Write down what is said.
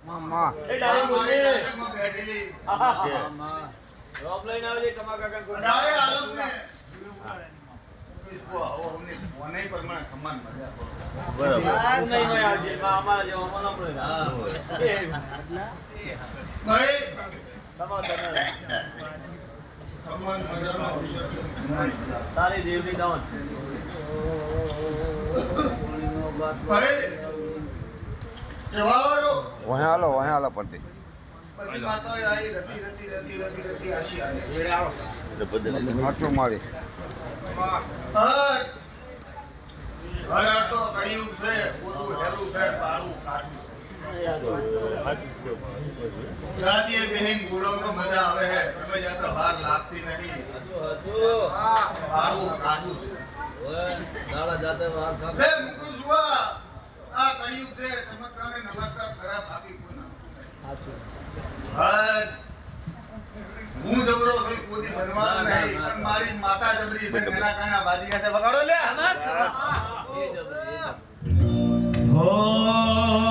મામા એ ડાળી બોલે માં બેઠેલી માં રોપ લઈને આવજે કમા કાકા કોઈ અડાવે આલમને મોને પ્રમાણે ખમાન મજા બરાબર નહીં હોય આવજે માં અમારા જેવો મનો પડે હા ભાઈ તમારો તને ખમાન મજાનો તારી દેવની ડાઉન ભાઈ કેવાવાળો વહે હાલો પડતી પછી માતો આવી રતી આશી આવે એડે આવો મરચું મારી અરે તો કયું છે પોતું હેલું છે બાળું કાઢું જાતીય બહેન ગુરુ તો મજા આવે છે તમે જ્યાં તો બહાર લાગતી નથી બાળું કાઢું છે દાડા જાતે વાર થા બે મુકુ જુઆ આ કયું છે ચમત્કારને નમસ્કાર ખરા ભાગી કોના હા હું જબરો છું કોઈ બનવાનું નહીં પણ મારી માતા જબરી છે એના કારણે બાજીકા છે બગાડો લે એ જબરી હો